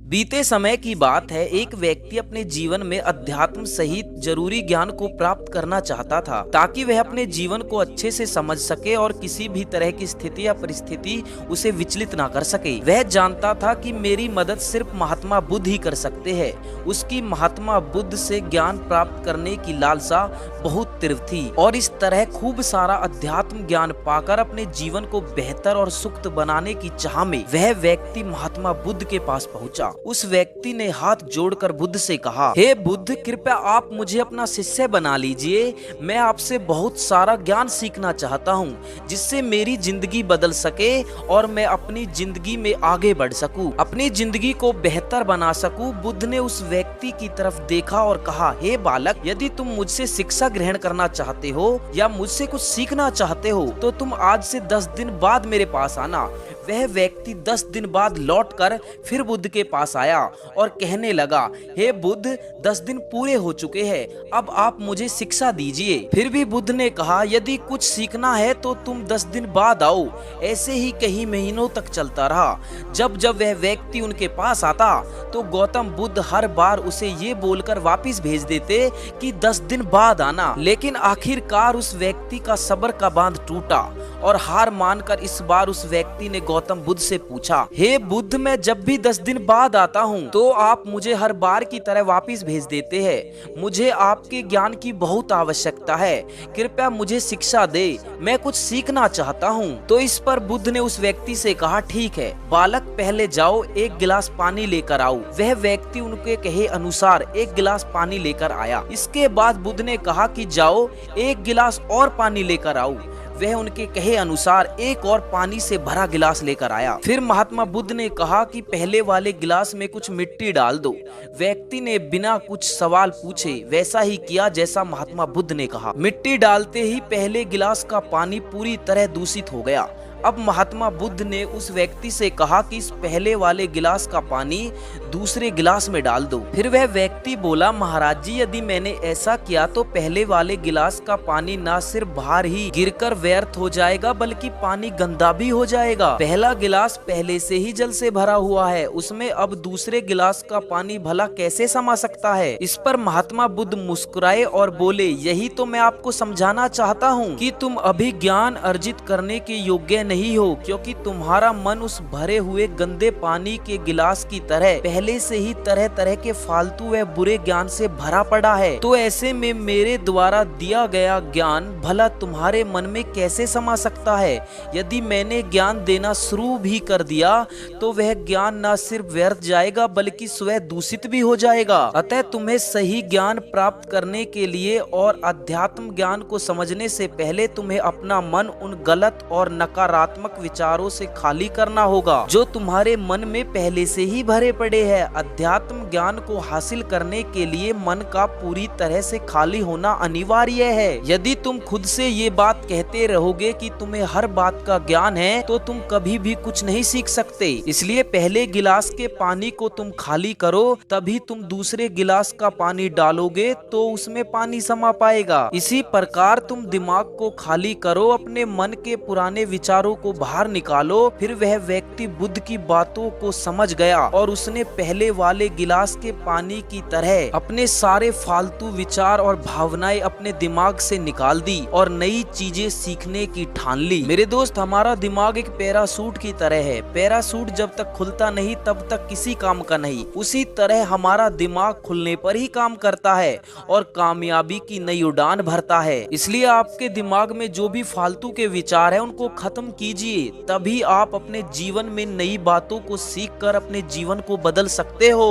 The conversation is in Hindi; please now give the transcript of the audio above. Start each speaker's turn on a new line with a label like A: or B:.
A: बीते समय की बात है। एक व्यक्ति अपने जीवन में अध्यात्म सहित जरूरी ज्ञान को प्राप्त करना चाहता था, ताकि वह अपने जीवन को अच्छे से समझ सके और किसी भी तरह की स्थिति या परिस्थिति उसे विचलित ना कर सके। वह जानता था कि मेरी मदद सिर्फ महात्मा बुद्ध ही कर सकते हैं। उसकी महात्मा बुद्ध से ज्ञान प्राप्त करने की लालसा बहुत तीव्र थी और इस तरह खूब सारा अध्यात्म ज्ञान पाकर अपने जीवन को बेहतर और सुखद बनाने की चाह में वह व्यक्ति महात्मा बुद्ध के पास पहुंचा। उस व्यक्ति ने हाथ जोड़कर बुद्ध से कहा, हे बुद्ध, कृपया आप मुझे अपना शिष्य बना लीजिए। मैं आपसे बहुत सारा ज्ञान सीखना चाहता हूँ, जिससे मेरी जिंदगी बदल सके और मैं अपनी जिंदगी में आगे बढ़ सकूं, अपनी जिंदगी को बेहतर बना सकूं। बुद्ध ने उस व्यक्ति की तरफ देखा और कहा, हे बालक, यदि तुम मुझसे शिक्षा ग्रहण करना चाहते हो या मुझसे कुछ सीखना चाहते हो तो तुम आज से 10 दिन बाद मेरे पास आना। वह व्यक्ति 10 दिन बाद लौटकर फिर बुद्ध के पास आया और कहने लगा, हे बुद्ध, 10 दिन पूरे हो चुके हैं, अब आप मुझे शिक्षा दीजिए। फिर भी बुद्ध ने कहा, यदि कुछ सीखना है तो तुम 10 दिन बाद आओ। ऐसे ही कई महीनों तक चलता रहा। जब जब वह व्यक्ति उनके पास आता तो गौतम बुद्ध हर बार उसे ये बोलकर वापिस भेज देते कि 10 दिन बाद आना। लेकिन आखिरकार उस व्यक्ति का सब्र का बांध टूटा और हार मानकर इस बार उस व्यक्ति ने गौतम बुद्ध से पूछा, हे बुद्ध, मैं जब भी 10 दिन बाद आता हूँ तो आप मुझे हर बार की तरह वापिस भेज देते हैं। मुझे आपके ज्ञान की बहुत आवश्यकता है, कृपया मुझे शिक्षा दे, मैं कुछ सीखना चाहता हूँ। तो इस पर बुद्ध ने उस व्यक्ति से कहा, ठीक है बालक, पहले जाओ एक गिलास पानी लेकर आओ। वह व्यक्ति उनके कहे अनुसार एक गिलास पानी लेकर आया। इसके बाद बुद्ध ने कहा कि जाओ एक गिलास और पानी लेकर आओ। वह उनके कहे अनुसार एक और पानी से भरा गिलास लेकर आया। फिर महात्मा बुद्ध ने कहा कि पहले वाले गिलास में कुछ मिट्टी डाल दो। व्यक्ति ने बिना कुछ सवाल पूछे वैसा ही किया जैसा महात्मा बुद्ध ने कहा। मिट्टी डालते ही पहले गिलास का पानी पूरी तरह दूषित हो गया। अब महात्मा बुद्ध ने उस व्यक्ति से कहा कि इस पहले वाले गिलास का पानी दूसरे गिलास में डाल दो। फिर वह व्यक्ति बोला, महाराज जी, यदि मैंने ऐसा किया तो पहले वाले गिलास का पानी न सिर्फ बाहर ही गिरकर व्यर्थ हो जाएगा बल्कि पानी गंदा भी हो जाएगा। पहला गिलास पहले से ही जल से भरा हुआ है, उसमें अब दूसरे गिलास का पानी भला कैसे समा सकता है। इस पर महात्मा बुद्ध मुस्कुराए और बोले, यही तो मैं आपको समझाना चाहता हूँ कि तुम अभी ज्ञान अर्जित करने के योग्य नहीं हो, क्योंकि तुम्हारा मन उस भरे हुए गंदे पानी के गिलास की तरह पहले से ही तरह तरह के फालतू व बुरे ज्ञान से भरा पड़ा है। तो ऐसे में मेरे द्वारा दिया गया ज्ञान भला तुम्हारे मन में कैसे समा सकता है। यदि मैंने ज्ञान देना शुरू भी कर दिया तो वह ज्ञान न सिर्फ व्यर्थ जाएगा बल्कि स्वयं दूषित भी हो जाएगा। अतः तुम्हें सही ज्ञान प्राप्त करने के लिए और अध्यात्म ज्ञान को समझने से पहले तुम्हें अपना मन उन गलत और नकारात्मक विचारों से खाली करना होगा जो तुम्हारे मन में पहले से ही भरे पड़े हैं। अध्यात्म ज्ञान को हासिल करने के लिए मन का पूरी तरह से खाली होना अनिवार्य है। यदि तुम खुद से ये बात कहते रहोगे कि तुम्हें हर बात का ज्ञान है तो तुम कभी भी कुछ नहीं सीख सकते। इसलिए पहले गिलास के पानी को तुम खाली करो, तभी तुम दूसरे गिलास का पानी डालोगे तो उसमें पानी समा पाएगा। इसी प्रकार तुम दिमाग को खाली करो, अपने मन के पुराने विचारों को बाहर निकालो। फिर वह व्यक्ति बुद्ध की बातों को समझ गया और उसने पहले वाले गिलास के पानी की तरह अपने सारे फालतू विचार और भावनाएं अपने दिमाग से निकाल दी और नई चीजें सीखने की ठान ली। मेरे दोस्त, हमारा दिमाग एक पैरासूट की तरह है। पैरासूट जब तक खुलता नहीं तब तक किसी काम का नहीं। उसी तरह हमारा दिमाग खुलने पर ही काम करता है और कामयाबी की नई उड़ान भरता है। इसलिए आपके दिमाग में जो भी फालतू के विचार है उनको खत्म कीजिए, तभी आप अपने जीवन में नई बातों को सीखकर अपने जीवन को बदल सकते हो।